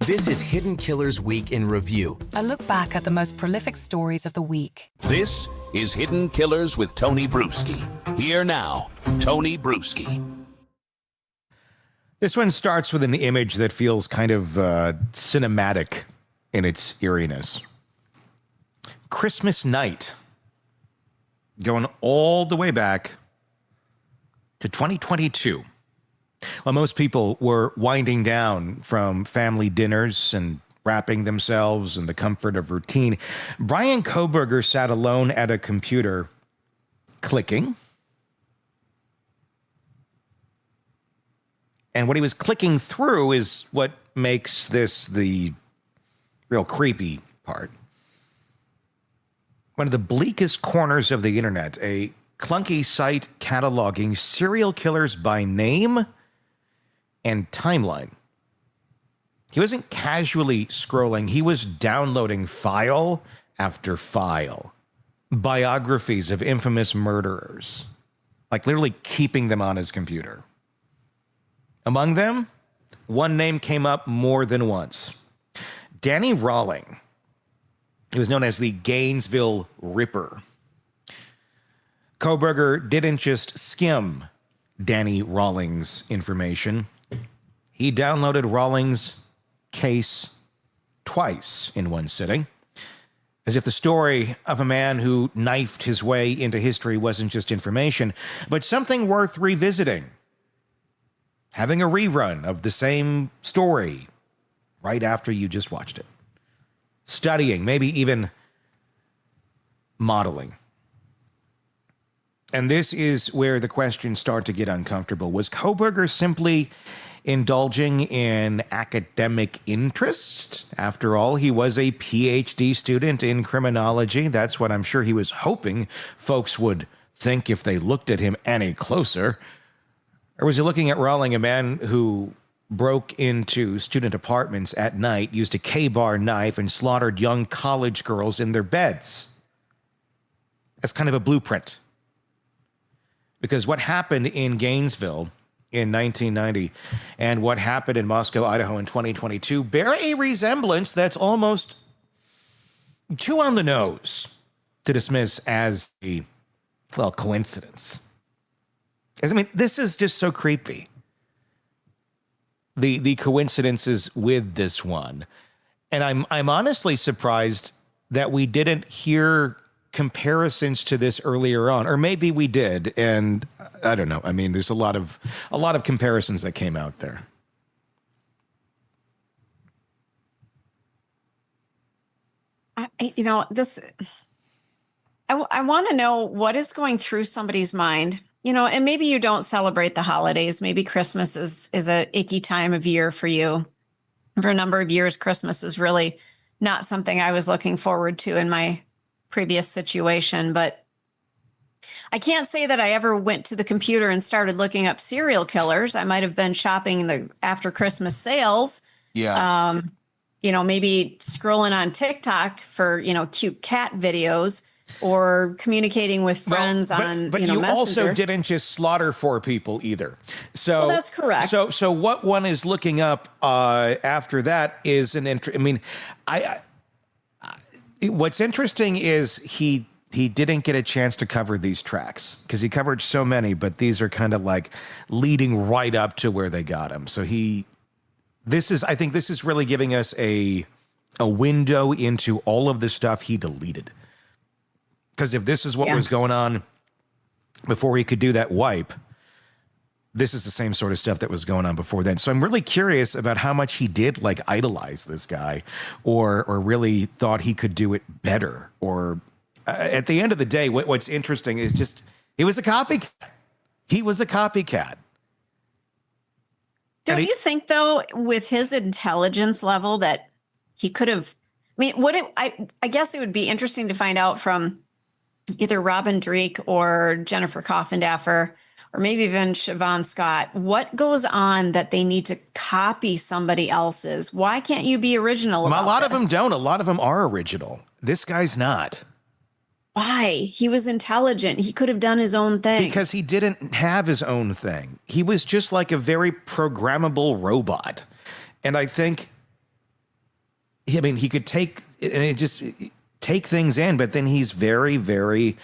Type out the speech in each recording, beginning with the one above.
This is Hidden Killers Week in Review. A look back at the most prolific stories of the week. This is Hidden Killers with Tony Brueski. Here now, Tony Brueski. This one starts with an image that feels kind of cinematic in its eeriness. Christmas night. Going all the way back to 2022. While most people were winding down from family dinners and wrapping themselves in the comfort of routine, Brian Kohberger sat alone at a computer, clicking. And what he was clicking through is what makes this the real creepy part. One of the bleakest corners of the internet, a clunky site cataloging serial killers by name and timeline. He wasn't casually scrolling. He was downloading file after file. Biographies of infamous murderers. Like literally keeping them on his computer. Among them, one name came up more than once. Danny Rawlings. He was known as the Gainesville Ripper. Kohberger didn't just skim Danny Rawlings' information. He downloaded Rawlings' case twice in one sitting, as if the story of a man who knifed his way into history wasn't just information, but something worth revisiting. Having a rerun of the same story right after you just watched it. Studying, maybe even modeling. And this is where the questions start to get uncomfortable. Was Kohberger simply indulging in academic interest? After all, he was a PhD student in criminology. That's what I'm sure he was hoping folks would think if they looked at him any closer. Or was he looking at Rawlings, a man who broke into student apartments at night, used a K-bar knife, and slaughtered young college girls in their beds? As kind of a blueprint. Because what happened in Gainesville in 1990 and what happened in Moscow, Idaho in 2022 bear a resemblance that's almost too on the nose to dismiss as a, well, coincidence. I mean, this is just so creepy. The coincidences with this one. And I'm honestly surprised that we didn't hear comparisons to this earlier on, or maybe we did, and I don't know. I mean, there's a lot of comparisons that came out there. I want to know what is going through somebody's mind. And maybe you don't celebrate the holidays. Maybe Christmas is a icky time of year for you. For a number of years, Christmas is really not something I was looking forward to in my previous situation. But I can't say that I ever went to the computer and started looking up serial killers. I might have been shopping the after Christmas sales. Yeah. Maybe scrolling on TikTok for, cute cat videos. Or communicating with friends on, but you Messenger. also didn't just slaughter 4 people either. So well, that's correct. So what one is looking up after that is an I mean, what's interesting is he didn't get a chance to cover these tracks because he covered so many, but these are kind of like leading right up to where they got him. So I think this is really giving us a window into all of the stuff he deleted. Because if this is what was going on before he could do that wipe, this is the same sort of stuff that was going on before then. So I'm really curious about how much he did idolize this guy or really thought he could do it better. Or at the end of the day, what's interesting is just he was a copycat. He was a copycat. Don't you think, though, with his intelligence level that he could have, I guess it would be interesting to find out from either Robin Dreek or Jennifer Coffindaffer, or maybe even Siobhan Scott, what goes on that they need to copy somebody else's? Why can't you be original about A lot this? of them don't. A lot of them are original. This guy's not. Why? He was intelligent. He could have done his own thing. Because he didn't have his own thing. He was just like a very programmable robot. And I think I mean, he could take things in, but then he's very, very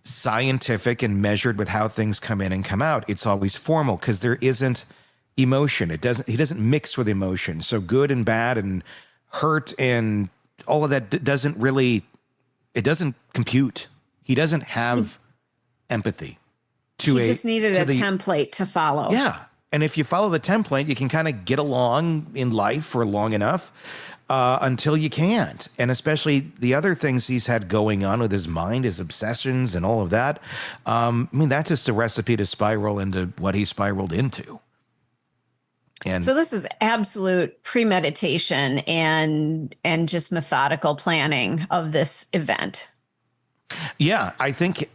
scientific and measured with how things come in and come out. It's always formal because there isn't emotion. He doesn't mix with emotion. So good and bad and hurt and all of that doesn't compute. He doesn't have empathy. He just needed a template to follow. Yeah. And if you follow the template, you can kind of get along in life for long enough until you can't. And especially the other things he's had going on with his mind, his obsessions and all of that. I mean, that's just a recipe to spiral into what he spiraled into. And so this is absolute premeditation and just methodical planning of this event. Yeah, I think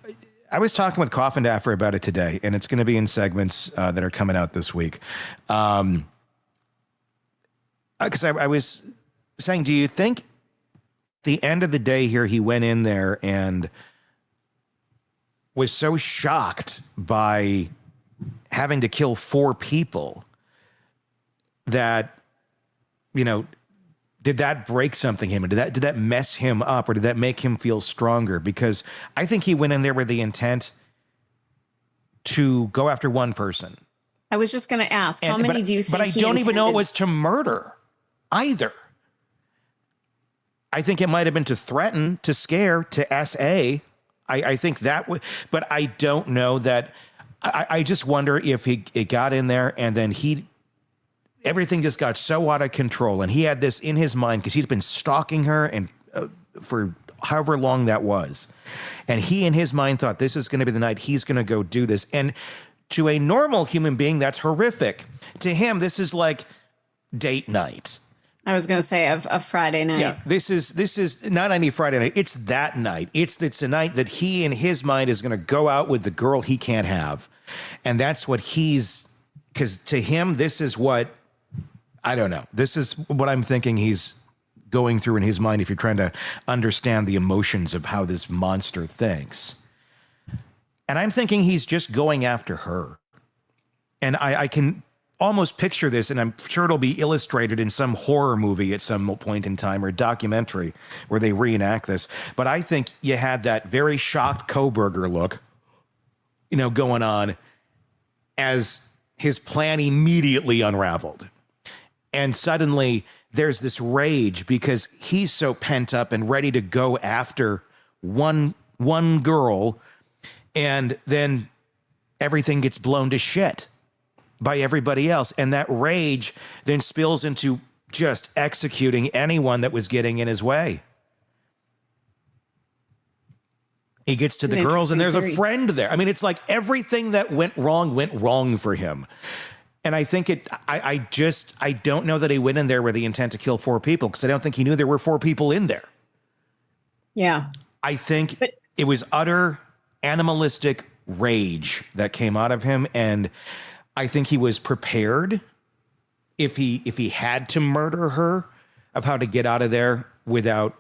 I was talking with Coffindaffer about it today, and it's going to be in segments that are coming out this week. Because I was saying, do you think at the end of the day here, he went in there and was so shocked by having to kill 4 people that, you know, did that break something in him? Did that mess him up, or did that make him feel stronger? Because I think he went in there with the intent to go after one person. I was just going to ask, how many do you think? But I don't even know it was to murder either. I think it might have been to threaten, to scare, to SA. I think that would, but I don't know that. I just wonder if it got in there and then everything just got so out of control, and he had this in his mind because he's been stalking her and for however long that was. And he in his mind thought this is going to be the night he's going to go do this. And to a normal human being, that's horrific. To him, this is like date night. I was going to say a Friday night. Yeah, this is not any Friday night. It's that night. It's a night that he in his mind is going to go out with the girl he can't have. And that's what because to him, this is what, I don't know. This is what I'm thinking he's going through in his mind if you're trying to understand the emotions of how this monster thinks. And I'm thinking he's just going after her. And I can almost picture this, and I'm sure it'll be illustrated in some horror movie at some point in time, or documentary where they reenact this. But I think you had that very shocked Kohberger look, you know, going on as his plan immediately unraveled. And suddenly there's this rage because he's so pent up and ready to go after one girl, and then everything gets blown to shit by everybody else. And that rage then spills into just executing anyone that was getting in his way. He gets to the girls and there's a friend there. I mean, it's like everything that went wrong for him. And I think I don't know that he went in there with the intent to kill 4 people, because I don't think he knew there were 4 people in there. Yeah. I think it was utter animalistic rage that came out of him. And I think he was prepared if he had to murder her, of how to get out of there without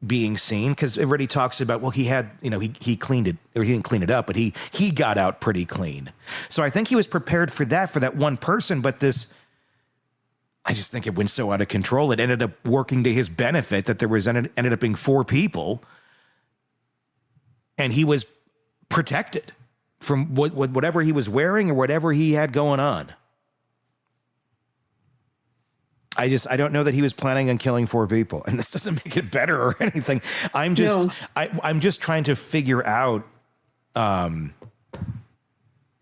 being seen. Because everybody talks about, well, he had, you know, he cleaned it, or he didn't clean it up, but he got out pretty clean. So I think he was prepared for that one person. But I just think it went so out of control. It ended up working to his benefit that ended up being 4 people, and he was protected from whatever he was wearing or whatever he had going on. I don't know that he was planning on killing 4 people, and this doesn't make it better or anything. I'm just trying to figure out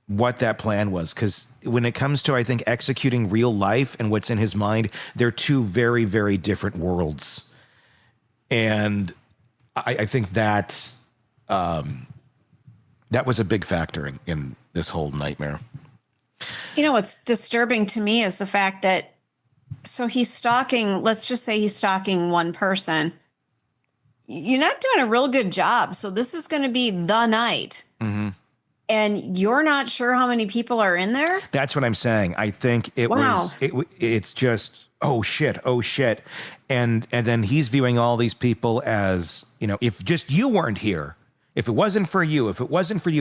what that plan was, because when it comes to, I think, executing real life and what's in his mind, they're 2 very, very different worlds. And I think that was a big factor in this whole nightmare. You know, what's disturbing to me is the fact that, so he's stalking, let's just say he's stalking one person. You're not doing a real good job. So this is going to be the night. Mm-hmm. And you're not sure how many people are in there? That's what I'm saying. I think it's just, oh shit. And then he's viewing all these people as, you know, if just you weren't here, if it wasn't for you,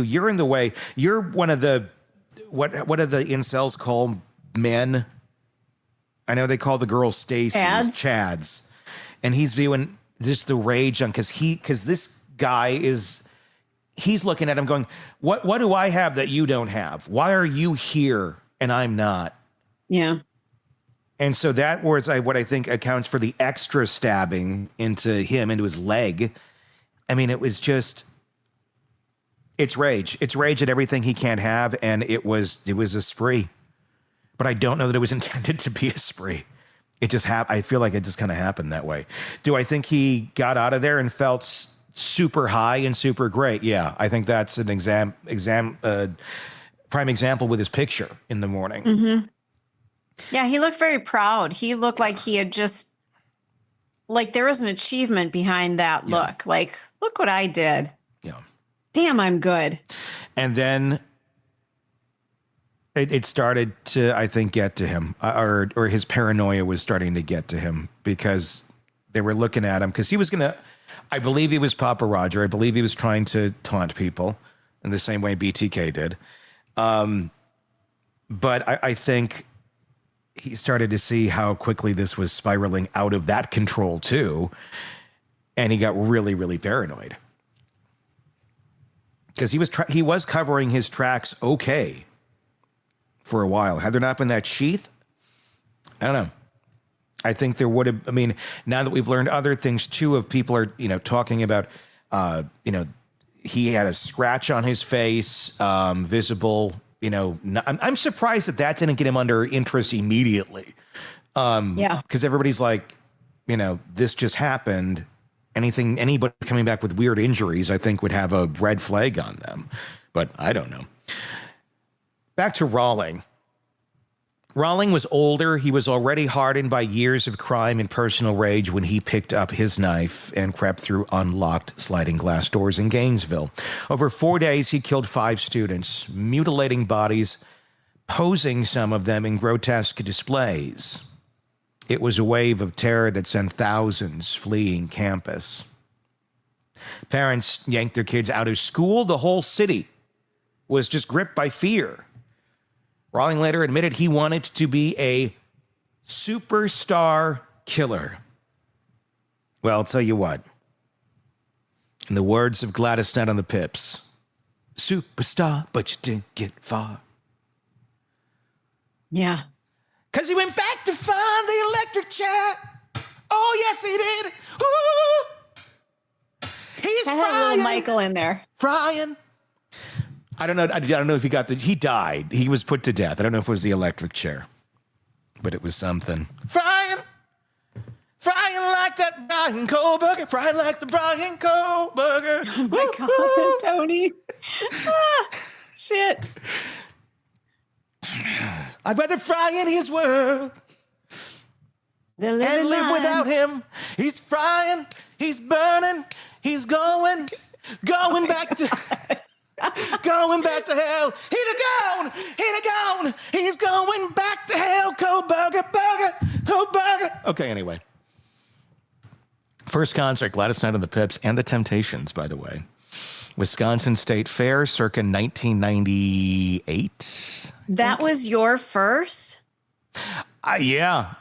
you're in the way. You're one of the, what do the incels call men? I know they call the girls Stacy's, Chads. and he's viewing just the rage on because this guy he's looking at him going, what do I have that you don't have? Why are you here and I'm not? Yeah. And so that was what I think accounts for the extra stabbing into his leg. I mean, it was just, it's rage. It's rage at everything he can't have. And it was a spree. But I don't know that it was intended to be a spree. It just I feel like it just kind of happened that way. Do I think he got out of there and felt super high and super great? Yeah, I think that's an prime example with his picture in the morning. Mm-hmm. Yeah, he looked very proud. He looked like he had just, like there was an achievement behind that look. Like, look what I did. Yeah. Damn, I'm good. And then it started to, I think, get to him, or his paranoia was starting to get to him because they were looking at him because he was going to, I believe he was Papa Roger. I believe he was trying to taunt people in the same way BTK did. But I think he started to see how quickly this was spiraling out of that control too. And he got really, really paranoid. Because he was covering his tracks okay for a while. Had there not been that sheath, I don't know. I think there would have, I mean, now that we've learned other things too, of people are, talking about, he had a scratch on his face, visible, I'm surprised that didn't get him under interest immediately. Because everybody's like, this just happened. Anybody coming back with weird injuries, I think would have a red flag on them, but I don't know. Back to Rawling. Rawling was older. He was already hardened by years of crime and personal rage when he picked up his knife and crept through unlocked sliding glass doors in Gainesville. Over 4 days, he killed 5 students, mutilating bodies, posing some of them in grotesque displays. It was a wave of terror that sent thousands fleeing campus. Parents yanked their kids out of school. The whole city was just gripped by fear. Rawling later admitted he wanted to be a superstar killer. Well, I'll tell you what. In the words of Gladys Knight on the Pips, superstar, but you didn't get far. Yeah. Because he went back to find the electric chair. Oh, yes, he did. Ooh. He's I frying. had a little Michael in there. Frying. I don't know if he died. He was put to death. I don't know if it was the electric chair, but it was something. Frying like that Brian Kohberger. Frying like the Brian Kohberger. Oh my God, Tony. Shit. I'd rather fry in his world and live without him. He's frying, he's burning, he's going back to hell. He's going back to hell. Kohberger. Okay, anyway. First concert, Gladys Knight on the Pips and the Temptations, by the way. Wisconsin State Fair, circa 1998. That was your first? Yeah.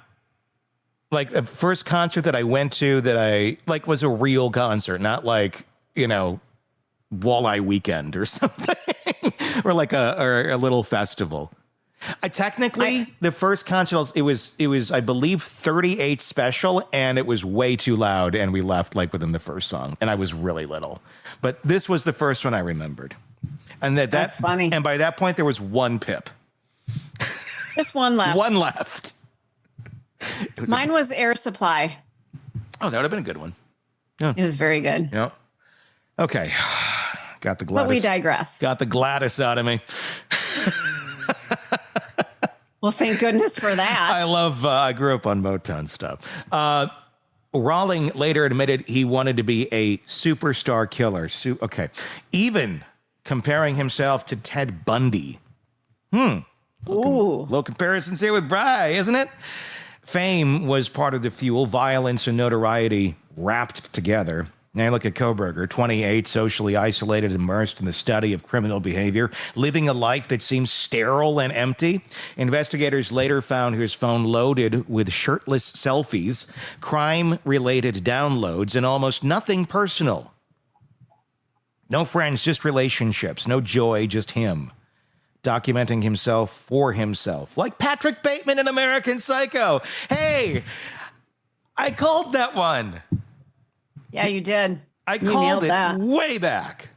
Like the first concert that I went to that I was a real concert, not like, Walleye Weekend or something or like a little festival. The first concert, it was, I believe 38 special, and it was way too loud. And we left within the first song, and I was really little, but this was the first one I remembered. And that's funny. And by that point there was one pip. Just one left. One left. Mine was Air Supply. Oh, that would have been a good one. Yeah. It was very good. Yeah. Okay. Got the Gladys. But we digress. Got the Gladys out of me. Well, thank goodness for that. I grew up on Motown stuff. Rawling later admitted he wanted to be a superstar killer. Okay. Even comparing himself to Ted Bundy. Little comparisons here with Bry, isn't it? Fame was part of the fuel, violence and notoriety wrapped together. Now look at Kohberger, 28, socially isolated, immersed in the study of criminal behavior, living a life that seems sterile and empty. Investigators later found his phone loaded with shirtless selfies, crime-related downloads, and almost nothing personal. No friends, just relationships. No joy, just him. Documenting himself for himself. Like Patrick Bateman in American Psycho. Hey, I called that one. Yeah, you did. I called it way back.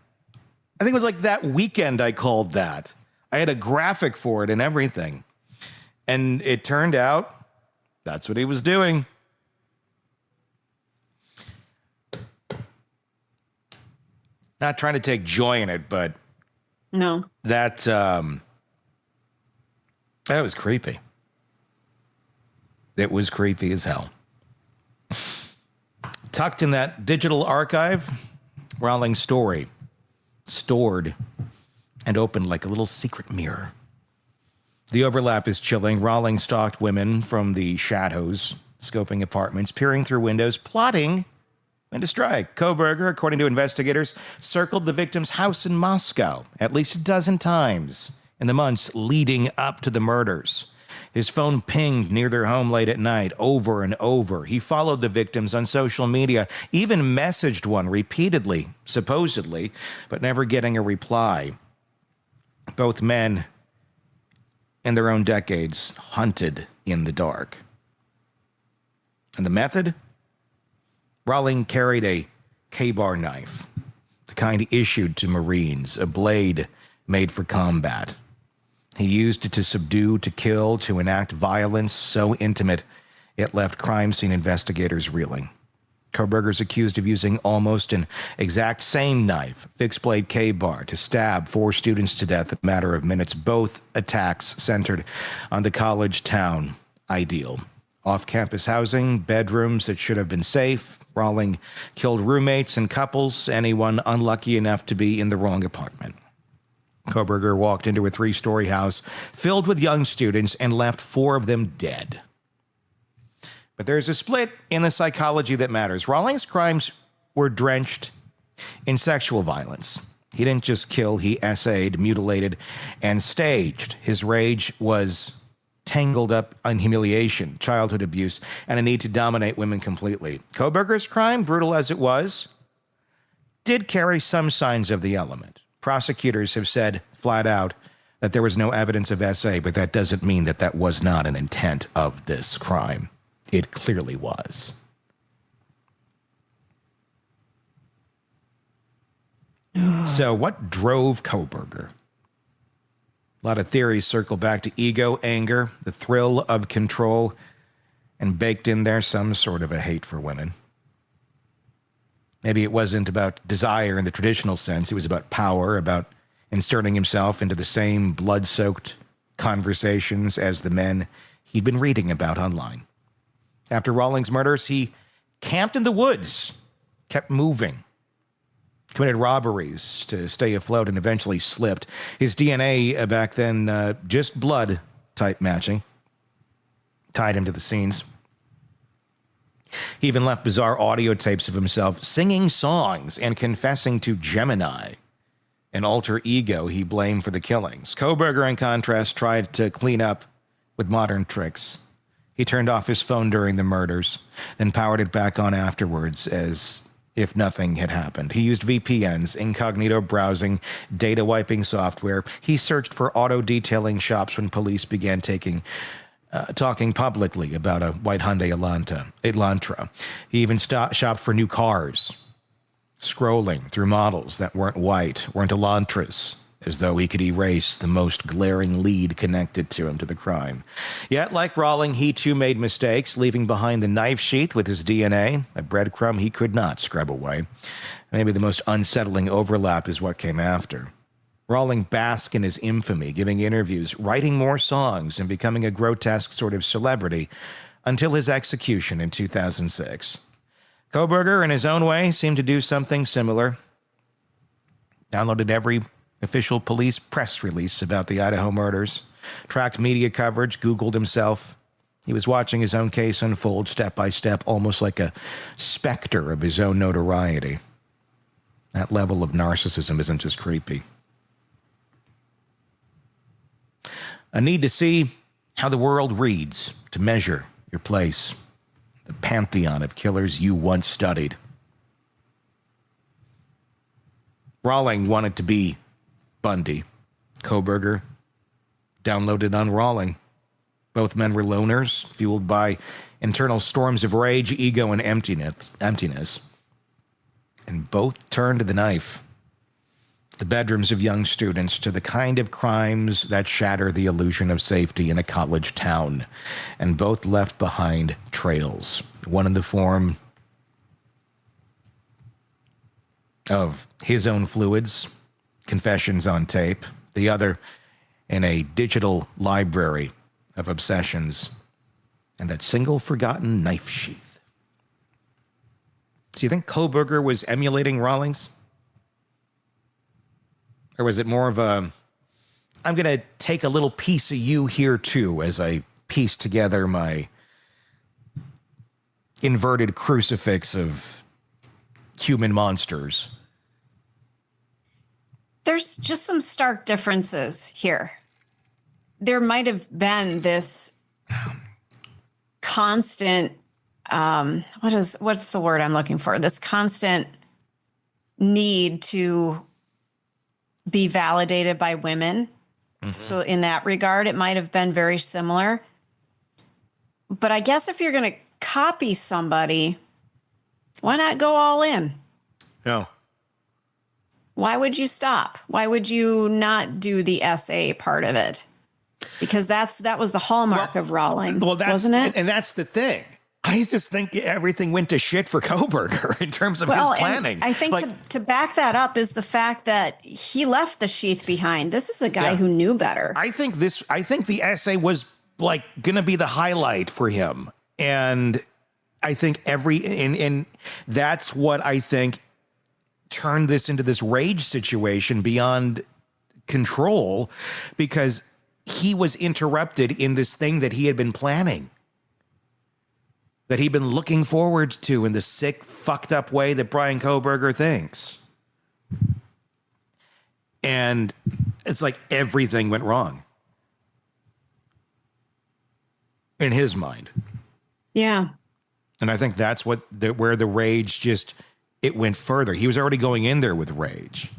I think it was like that weekend I called that. I had a graphic for it and everything. And it turned out that's what he was doing. Not trying to take joy in it, but No. that was creepy. It was creepy as hell. Tucked in that digital archive, Rawlings' story, stored and opened like a little secret mirror. The overlap is chilling. Rawlings stalked women from the shadows, scoping apartments, peering through windows, plotting and to strike. Kohberger, according to investigators, circled the victim's house in Moscow at least a dozen times in the months leading up to the murders. His phone pinged near their home late at night, over and over. He followed the victims on social media, even messaged one repeatedly, supposedly, but never getting a reply. Both men, in their own decades, hunted in the dark. And the method? Rawlings carried a K-bar knife, the kind issued to Marines, a blade made for combat. He used it to subdue, to kill, to enact violence so intimate it left crime scene investigators reeling. Kohberger is accused of using almost an exact same knife, fixed-blade K-bar, to stab 4 students to death in a matter of minutes. Both attacks centered on the college town ideal. Off-campus housing, bedrooms that should have been safe. Rawlings killed roommates and couples, anyone unlucky enough to be in the wrong apartment. Kohberger walked into a 3-story house filled with young students and left 4 of them dead. But there's a split in the psychology that matters. Rawlings' crimes were drenched in sexual violence. He didn't just kill, he essayed, mutilated, and staged. His rage was tangled up in humiliation, childhood abuse, and a need to dominate women completely. Kohberger's crime, brutal as it was, did carry some signs of the element. Prosecutors have said flat out that there was no evidence of SA, but that doesn't mean that that was not an intent of this crime. It clearly was. So what drove Kohberger? A lot of theories circle back to ego, anger, the thrill of control, and baked in there some sort of a hate for women. Maybe it wasn't about desire in the traditional sense. It was about power, about inserting himself into the same blood-soaked conversations as the men he'd been reading about online. After Rawlings' murders, he camped in the woods, kept moving, committed robberies to stay afloat, and eventually slipped. His DNA back then, just blood type matching, tied him to the scenes. He even left bizarre audio tapes of himself singing songs and confessing to Gemini, an alter ego he blamed for the killings. Kohberger, in contrast, tried to clean up with modern tricks. He turned off his phone during the murders, then powered it back on afterwards as if nothing had happened. He used VPNs, incognito browsing, data wiping software. He searched for auto detailing shops when police began talking publicly about a white Hyundai Elantra. He even shopped for new cars, scrolling through models that weren't white, weren't Elantras, as though he could erase the most glaring lead connected to him to the crime. Yet, like Rawlings, he too made mistakes, leaving behind the knife sheath with his DNA, a breadcrumb he could not scrub away. Maybe the most unsettling overlap is what came after. Rawlings basked in his infamy, giving interviews, writing more songs, and becoming a grotesque sort of celebrity until his execution in 2006. Kohberger, in his own way, seemed to do something similar. Downloaded every official police press release about the Idaho murders, tracked media coverage, Googled himself. He was watching his own case unfold step by step, almost like a specter of his own notoriety. That level of narcissism isn't just creepy. A need to see how the world reads, to measure your place, the pantheon of killers you once studied. Rawlings wanted to be Bundy. Kohberger downloaded on Rawlings. Both men were loners, fueled by internal storms of rage, ego, and emptiness. And both turned to the knife. The bedrooms of young students, to the kind of crimes that shatter the illusion of safety in a college town. And both left behind trails. One in the form of his own fluids, confessions on tape. The other in a digital library of obsessions and that single forgotten knife sheath. Do you think Kohberger was emulating Rawlings? Or was it more of a, I'm going to take a little piece of you here too as I piece together my inverted crucifix of human monsters? There's just some stark differences here. There might have been this constant, what's the word I'm looking for? This constant need to be validated by women. Mm-hmm. So in that regard, it might have been very similar. But I guess if you're going to copy somebody, why not go all in? No. Why would you stop? Why would you not do the essay part of it? Because that was the hallmark of Rawlings, wasn't it? And that's the thing. I just think everything went to shit for Kohberger in terms of his planning. I think to back that up is the fact that he left the sheath behind. This is a guy who knew better. I think the essay was like going to be the highlight for him. And I think and that's what I think turned this into this rage situation beyond control, because he was interrupted in this thing that he had been planning, that he'd been looking forward to in the sick, fucked up way that Brian Kohberger thinks. And it's like everything went wrong in his mind. Yeah. And I think that's where the rage it went further. He was already going in there with rage.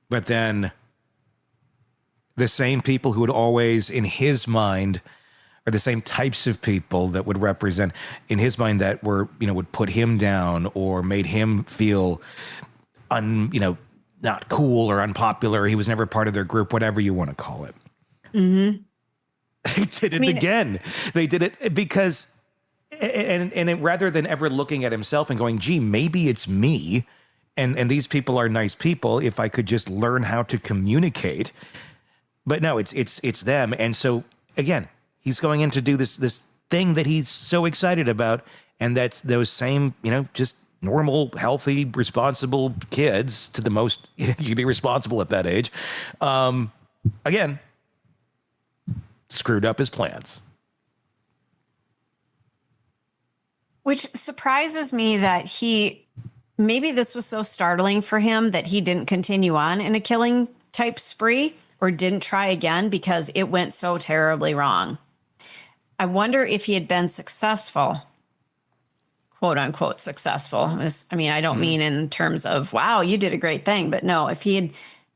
But then the same people who would always, in his mind, are the same types of people that would represent, in his mind, that were, would put him down or made him feel not cool or unpopular. He was never part of their group, whatever you want to call it. Mm-hmm. They did it again. They did it because, rather than ever looking at himself and going, gee, maybe it's me, and these people are nice people, if I could just learn how to communicate. But no, it's them. And so again, he's going in to do this thing that he's so excited about, and that's those same, just normal, healthy, responsible kids, to the most you can be responsible at that age. Again, screwed up his plans. Which surprises me that maybe this was so startling for him that he didn't continue on in a killing type spree or didn't try again because it went so terribly wrong. I wonder if he had been successful, quote unquote successful. I don't mean in terms of, wow, you did a great thing, but no, if he had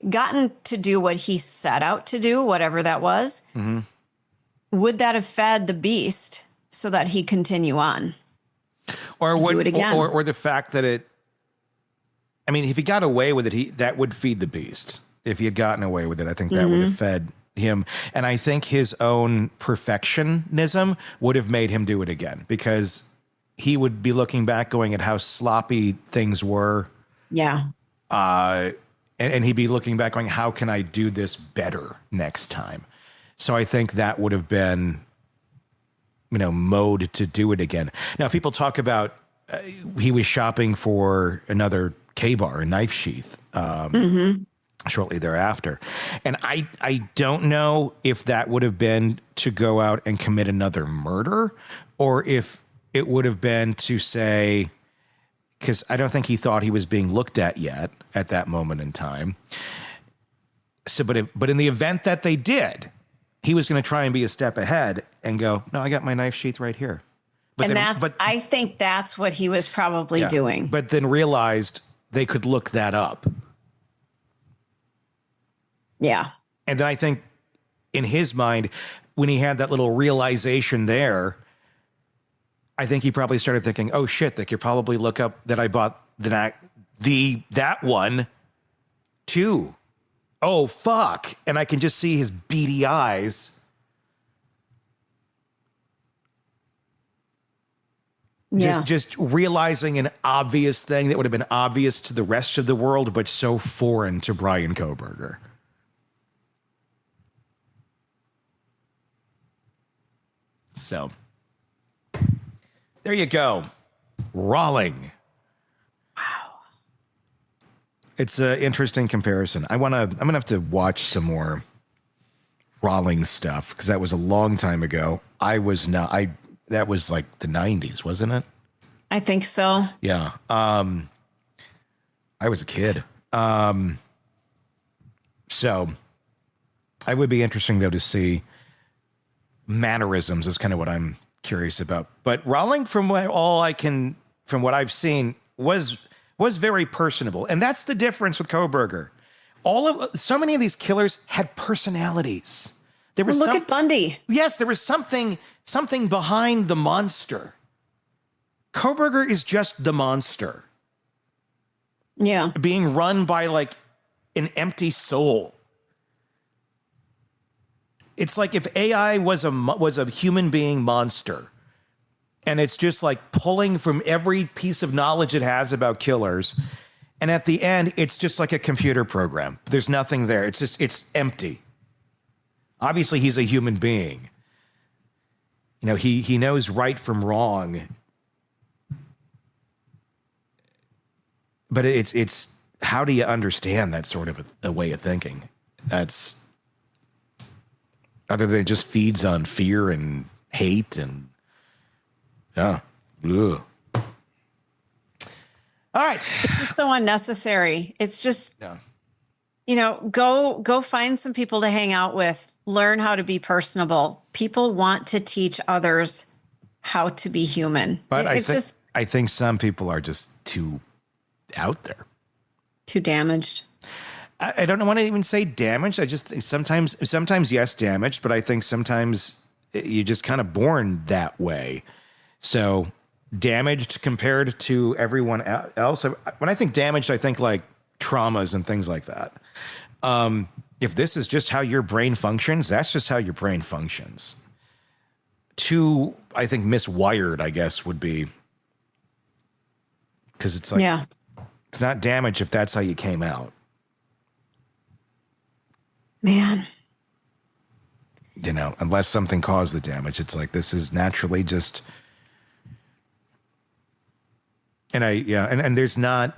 gotten to do what he set out to do, whatever that was, would that have fed the beast so that he continue on? Or do it again? Or the fact that if he got away with it, that would feed the beast. If he had gotten away with it, I think that would have fed him. And I think his own perfectionism would have made him do it again, because he would be looking back going at how sloppy things were. Yeah. And he'd be looking back going, how can I do this better next time? So I think that would have been, mode to do it again. Now, people talk about he was shopping for another K-bar, a knife sheath, shortly thereafter. And I don't know if that would have been to go out and commit another murder, or if it would have been to say, because I don't think he thought he was being looked at yet at that moment in time. So, but in the event that they did, he was going to try and be a step ahead and go, no, I got my knife sheath right here. I think that's what he was probably doing. But then realized they could look that up. Yeah. And then I think in his mind, when he had that little realization there, I think he probably started thinking, oh shit, they could probably look up that I bought that one too. Oh fuck. And I can just see his beady eyes. Yeah. Just realizing an obvious thing that would have been obvious to the rest of the world, but so foreign to Brian Kohberger. So there you go. Rawling. Wow. It's an interesting comparison. I'm going to have to watch some more Rawlings stuff because that was a long time ago. That was like the 90s, wasn't it? I think so. Yeah. I was a kid. So I would be interesting though to see mannerisms is kind of what I'm curious about. But Rawling, from what I've seen, was very personable, and that's the difference with Kohberger. So many of these killers had personalities. Look at Bundy. Yes, there was something behind the monster. Kohberger is just the monster. Yeah. Being run by like an empty soul. It's like if AI was a human being monster, and it's just like pulling from every piece of knowledge it has about killers, and at the end, it's just like a computer program. There's nothing there. It's empty. Obviously, he's a human being. You know, he knows right from wrong. But it's how do you understand that sort of a way of thinking? That's other than it just feeds on fear and hate and ugh. All right. It's just so unnecessary. It's just, go find some people to hang out with. Learn how to be personable. People want to teach others how to be human. But I think some people are just too out there. Too damaged. I don't want to even say damaged. I just think sometimes yes, damaged, but I think sometimes you're just kind of born that way. So damaged compared to everyone else. When I think damaged, I think like traumas and things like that. If this is just how your brain functions, that's just how your brain functions. Too, I think, miswired, I guess, would be. Because it's like, it's not damage if that's how you came out. Man. You know, unless something caused the damage. It's like, this is naturally just. And there's not,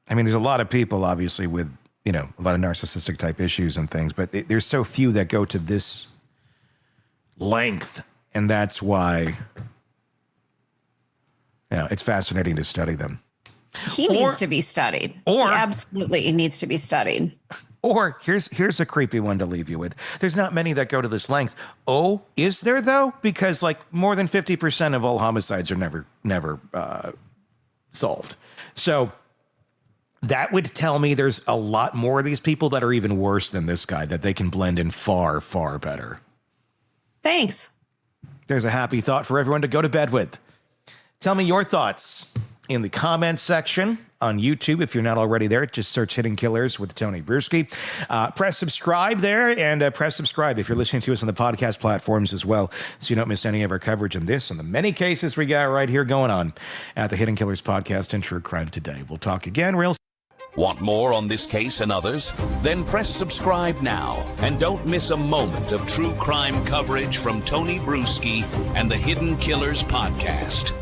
there's a lot of people, obviously, with, a lot of narcissistic type issues and things, but there's so few that go to this length. And that's why, it's fascinating to study them. He needs to be studied. He absolutely needs to be studied. Or here's a creepy one to leave you with. There's not many that go to this length. Oh, is there though? Because like more than 50% of all homicides are never solved. So that would tell me there's a lot more of these people that are even worse than this guy, that they can blend in far, far better. Thanks. There's a happy thought for everyone to go to bed with. Tell me your thoughts in the comments section on YouTube. If you're not already there, just search Hidden Killers with Tony Brueski. Press subscribe there, and press subscribe if you're listening to us on the podcast platforms as well, so you don't miss any of our coverage in this and the many cases we got right here going on at the Hidden Killers podcast and True Crime Today. We'll talk again real soon. Want more on this case and others? Then press subscribe now and don't miss a moment of true crime coverage from Tony Brueski and the Hidden Killers podcast.